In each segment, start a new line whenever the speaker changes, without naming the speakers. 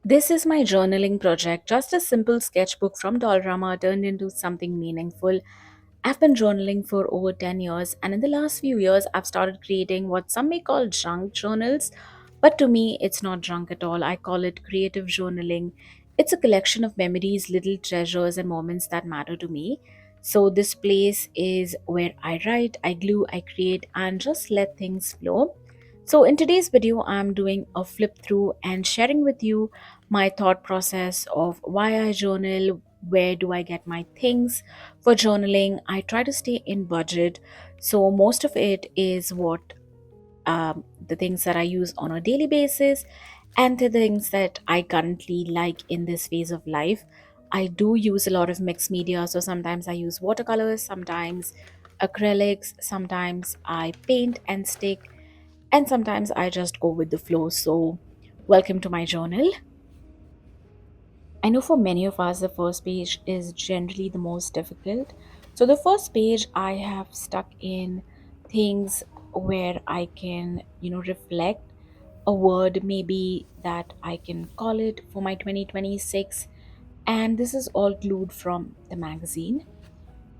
This is my journaling project, just a simple sketchbook from Dollarama turned into something meaningful. I've been journaling for over 10 years, and in the last few years, I've started creating what some may call junk journals. But to me, it's not junk at all. I call it creative journaling. It's a collection of memories, little treasures, and moments that matter to me. So, this place is where I write, I glue, I create, and just let things flow. So, in today's video, I'm doing a flip through and sharing with you my thought process of why I journal, where do I get my things for journaling. I try to stay in budget, so most of it is the things that I use on a daily basis and the things that I currently like in this phase of life. I do use a lot of mixed media, so sometimes I use watercolors, sometimes acrylics, sometimes I paint and stick, and sometimes I just go with the flow. So, welcome to my journal. I know for many of us, the first page is generally the most difficult. So, the first page I have stuck in things where I can, reflect a word maybe that I can call it for my 2026. And this is all glued from the magazine.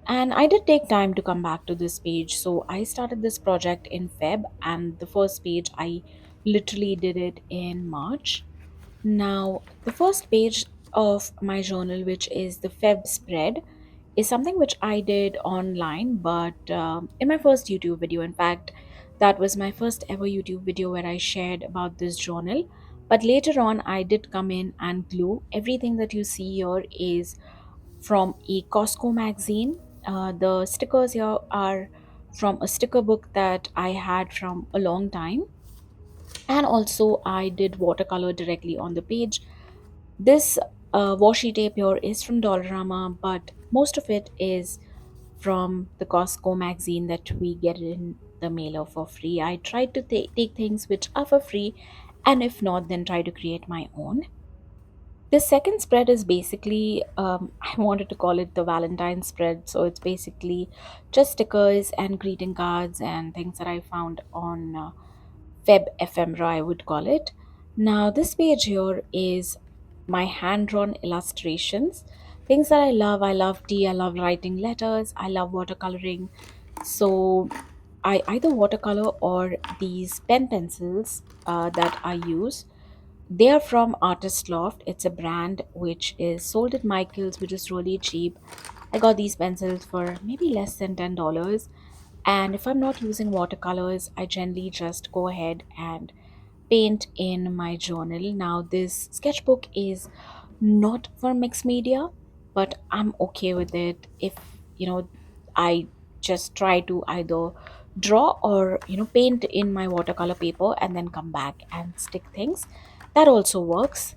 And I did take time to come back to this page. So, I started this project in Feb, and the first page I literally did it in March. Now, the first page of my journal, which is the Feb spread, is something which I did online, but in my first YouTube video. In fact, that was my first ever YouTube video where I shared about this journal. But later on, I did come in and glue. Everything that you see here is from a Costco magazine. The stickers here are from a sticker book that I had from a long time. And also, I did watercolor directly on the page. This washi tape here is from Dollarama, but most of it is from the Costco magazine that we get in the mailer for free. I try to take things which are for free, and if not, then try to create my own. The second spread is basically, I wanted to call it the Valentine spread. So it's basically just stickers and greeting cards and things that I found on Feb ephemera, I would call it. Now, this page here is my hand drawn illustrations. Things that I love. I love tea. I love writing letters. I love watercoloring. So, I either watercolor or these pen pencils that I use. They are from Artist Loft. It's a brand which is sold at Michael's, which is really cheap. I got these pencils for maybe less than $10. And if I'm not using watercolors, I generally just go ahead and paint in my journal. Now, this sketchbook is not for mixed media, but I'm okay with it if, I just try to either draw or, paint in my watercolor paper and then come back and stick things. That also works.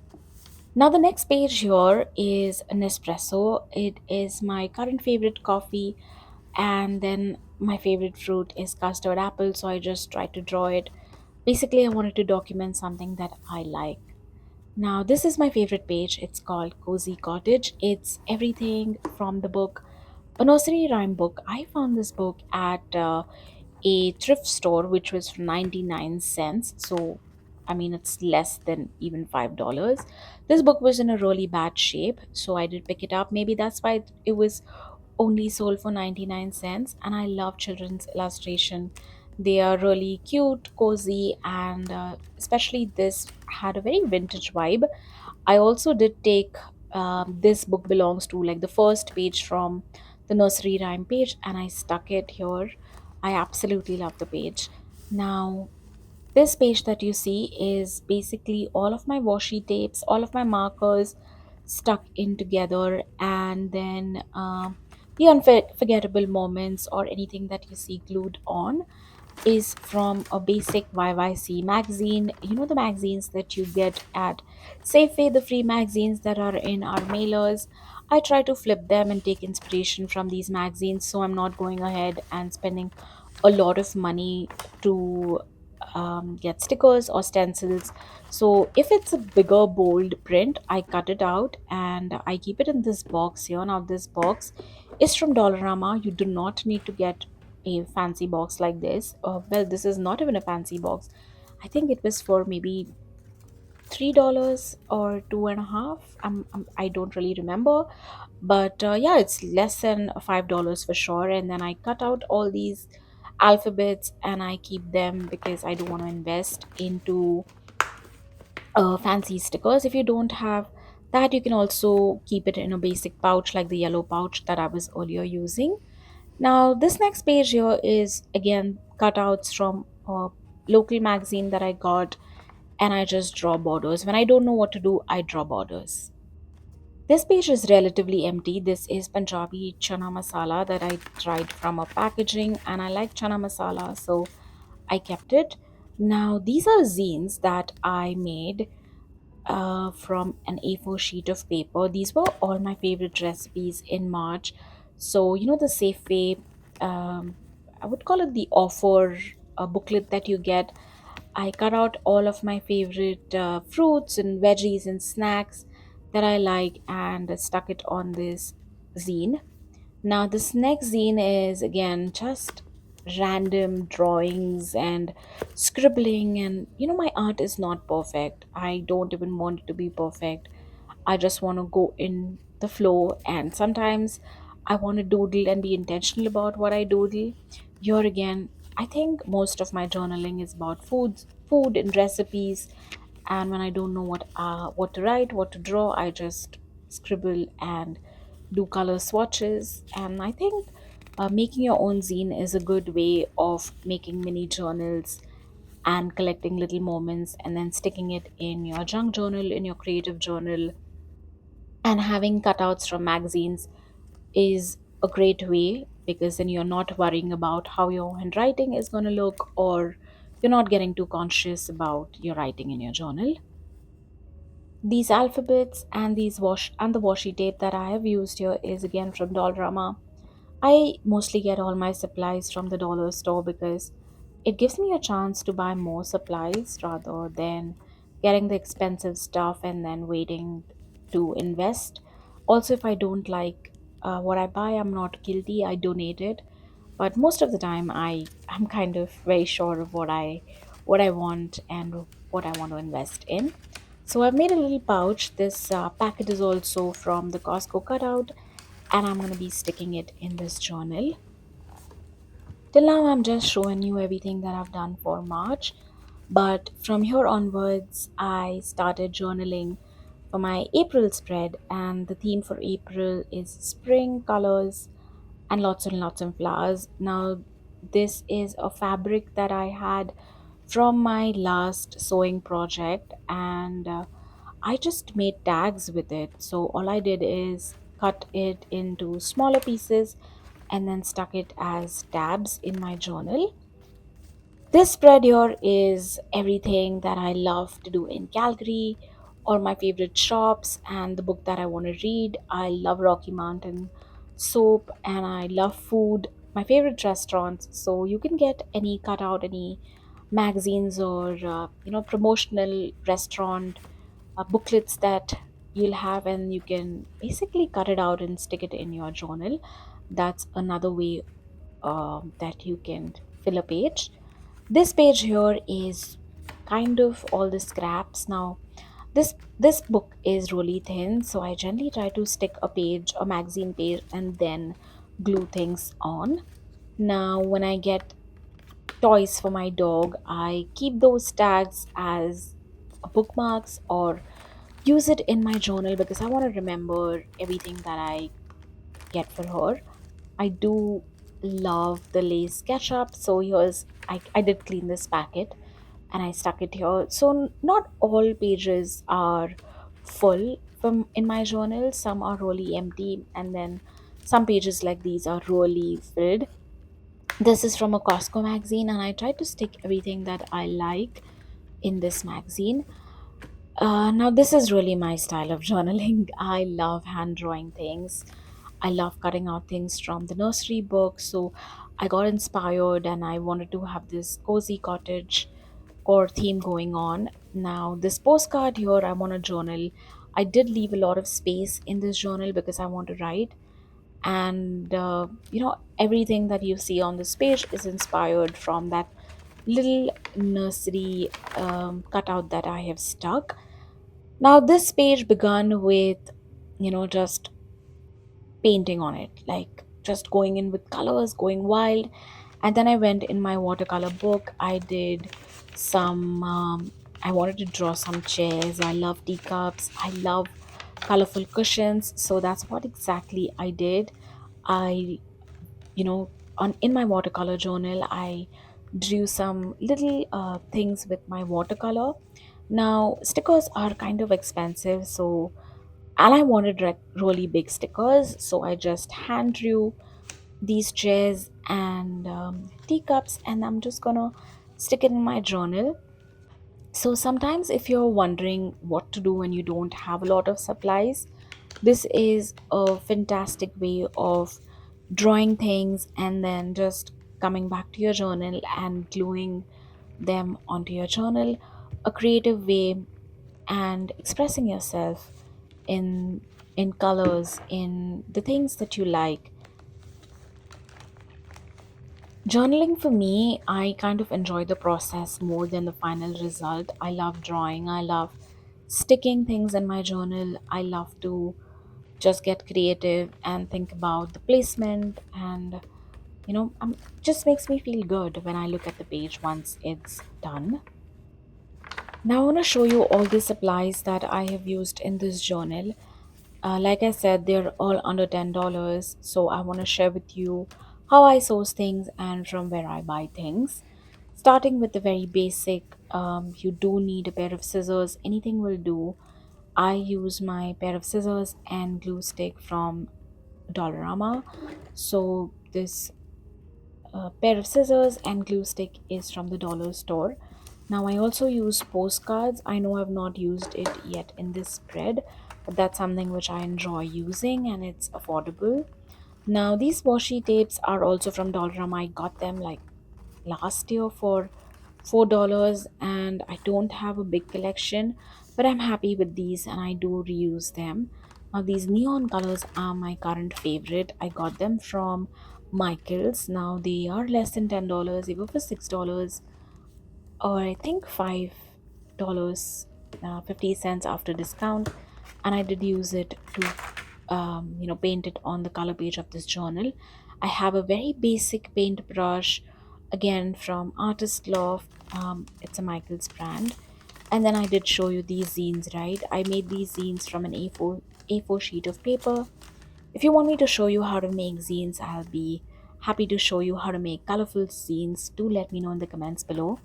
Now, the next page here is an espresso. It is my current favorite coffee, and then my favorite fruit is custard apple, so I just try to draw it. Basically, I wanted to document something that I like. Now, this is my favorite page. It's called Cozy Cottage. It's everything from the book, a nursery rhyme book. I found this book at a thrift store, which was for 99 cents. So, I mean, it's less than even $5. This book was in a really bad shape, so I did pick it up. Maybe that's why it was only sold for 99 cents. And I love children's illustration. They are really cute, cozy, and especially this had a very vintage vibe. I also did take this book belongs to like the first page from the nursery rhyme page, and I stuck it here. I absolutely love the page. Now, this page that you see is basically all of my washi tapes, all of my markers stuck in together, and then the unforgettable moments or anything that you see glued on is from a basic YYC magazine. You know, the magazines that you get at Safeway, the free magazines that are in our mailers. I try to flip them and take inspiration from these magazines, so I'm not going ahead and spending a lot of money to get stickers or stencils. So if it's a bigger bold print, I cut it out and I keep it in this box here. Now this box is from Dollarama. You do not need to get a fancy box like this. Well, this is not even a fancy box. I think it was for maybe $3 or two and a half. I don't really remember, but yeah, it's less than $5 for sure. And then I cut out all these alphabets and I keep them because I don't want to invest into fancy stickers. If you don't have that, you can also keep it in a basic pouch like the yellow pouch that I was earlier using. Now, this next page here is again cutouts from a local magazine that I got, and I just draw borders. When I don't know what to do, I draw borders. This page is relatively empty. This is Punjabi chana masala that I tried from a packaging, and I like chana masala, so I kept it. Now, these are zines that I made from an A4 sheet of paper. These were all my favorite recipes in March. So, you know, the Safeway, I would call it the offer booklet that you get. I cut out all of my favorite fruits and veggies and snacks that I like and stuck it on this zine. Now, this next zine is again just random drawings and scribbling. And you know, my art is not perfect. I don't even want it to be perfect. I just want to go in the flow. And sometimes I want to doodle and be intentional about what I doodle. Here again, I think most of my journaling is about food and recipes. And when I don't know what to write, what to draw, I just scribble and do color swatches. And I think making your own zine is a good way of making mini journals and collecting little moments and then sticking it in your junk journal, in your creative journal. And having cutouts from magazines is a great way because then you're not worrying about how your handwriting is going to look, or you're not getting too conscious about your writing in your journal. These alphabets and these wash and the washi tape that I have used here is again from Dollarama. I mostly get all my supplies from the dollar store because it gives me a chance to buy more supplies rather than getting the expensive stuff and then waiting to invest. Also, if I don't like what I buy, I'm not guilty. I donate it, but most of the time, I'm kind of very sure of what I want and what I want to invest in. So I've made a little pouch. This packet is also from the Costco cutout, and I'm going to be sticking it in this journal. Till now, I'm just showing you everything that I've done for March. But from here onwards, I started journaling for my April spread, and the theme for April is spring colors and lots of flowers. Now, this is a fabric that I had from my last sewing project, and I just made tags with it. So, all I did is cut it into smaller pieces and then stuck it as tabs in my journal. This spread here is everything that I love to do in Calgary, or my favorite shops, and the book that I want to read. I love Rocky Mountain soap and I love food, my favorite restaurants. So you can get any cutout, any magazines or promotional restaurant booklets that you'll have, and you can basically cut it out and stick it in your journal. That's another way that you can fill a page. This page here is kind of all the scraps. Now, this book is really thin, so I generally try to stick a page, a magazine page, and then glue things on. Now, when I get toys for my dog, I keep those tags as bookmarks or use it in my journal because I want to remember everything that I get for her. I do love the lace ketchup. So I did clean this packet and I stuck it here. So not all pages are full from in my journal. Some are really empty, and then some pages like these are really filled. This is from a Costco magazine, and I try to stick everything that I like in this magazine. Now, this is really my style of journaling. I love hand drawing things. I love cutting out things from the nursery book. So I got inspired and I wanted to have this cozy cottage core theme going on. Now, this postcard here, I want to journal. I did leave a lot of space in this journal because I want to write. And, everything that you see on this page is inspired from that little nursery cutout that I have stuck. Now, this page began with, just painting on it, like just going in with colors, going wild. And then I went in my watercolor book. I did some, I wanted to draw some chairs. I love teacups. I love colorful cushions. So that's what exactly I did. I, in my watercolor journal, I drew some little things with my watercolor. Now, stickers are kind of expensive, so and I wanted really big stickers, so I just hand drew these chairs and teacups, and I'm just gonna stick it in my journal. So sometimes, if you're wondering what to do when you don't have a lot of supplies, this is a fantastic way of drawing things and then just coming back to your journal and gluing them onto your journal. A creative way and expressing yourself in colors, in the things that you like. Journaling for me, I kind of enjoy the process more than the final result. I love drawing, I love sticking things in my journal, I love to just get creative and think about the placement, and just makes me feel good when I look at the page once it's done. Now I want to show you all the supplies that I have used in this journal. Like I said, they're all under $10. So I want to share with you how I source things and from where I buy things. Starting with the very basic, you do need a pair of scissors. Anything will do. I use my pair of scissors and glue stick from Dollarama. So this pair of scissors and glue stick is from the dollar store. Now I also use postcards. I know I've not used it yet in this spread, but that's something which I enjoy using and it's affordable. Now these washi tapes are also from Dollarama. I got them like last year for $4, and I don't have a big collection, but I'm happy with these and I do reuse them. Now these neon colors are my current favorite. I got them from Michaels. Now they are less than $10. They were for $6, or I think $5, 50 cents after discount. And I did use it to paint it on the color page of this journal. I have a very basic paintbrush, again from Artist Loft. It's a Michaels brand. And then I did show you these zines, right? I made these zines from an A4 sheet of paper. If you want me to show you how to make zines, I'll be happy to show you how to make colorful zines. Do let me know in the comments below.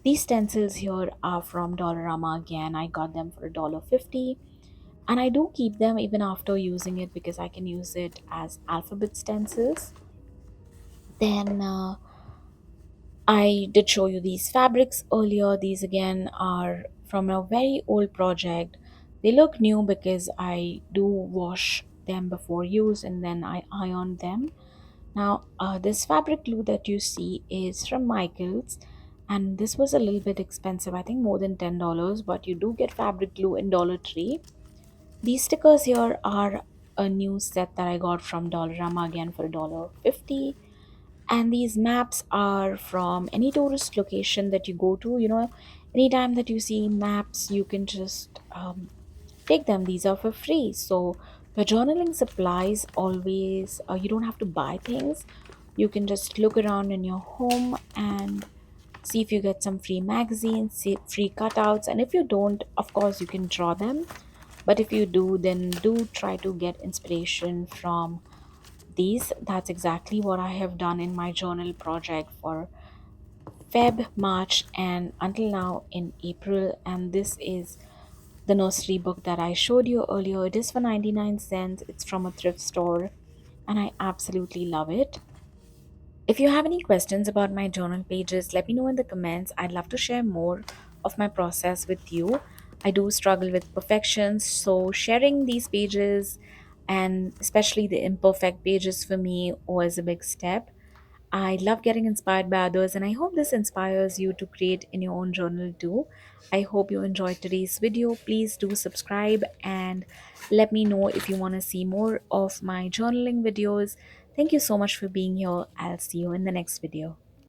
These stencils here are from Dollarama. Again, I got them for $1.50, and I do keep them even after using it because I can use it as alphabet stencils. Then I did show you these fabrics earlier. These again are from a very old project. They look new because I do wash them before use and then I iron them. Now, this fabric glue that you see is from Michaels, and this was a little bit expensive, I think more than $10, but you do get fabric glue in Dollar Tree. These stickers here are a new set that I got from Dollarama, again for $1.50. And these maps are from any tourist location that you go to. Anytime that you see maps, you can just take them. These are for free. So your journaling supplies always, you don't have to buy things. You can just look around in your home and see if you get some free magazines, see free cutouts. And if you don't, of course, you can draw them. But if you do, then do try to get inspiration from these. That's exactly what I have done in my journal project for Feb, March, and until now in April. And this is the nursery book that I showed you earlier. It is for 99 cents. It's from a thrift store, and I absolutely love it. If you have any questions about my journal pages, let me know in the comments. I'd love to share more of my process with you. I do struggle with perfection, so sharing these pages and especially the imperfect pages for me was a big step. I love getting inspired by others, and I hope this inspires you to create in your own journal too. I hope you enjoyed today's video. Please do subscribe and let me know if you want to see more of my journaling videos. Thank you so much for being here. I'll see you in the next video.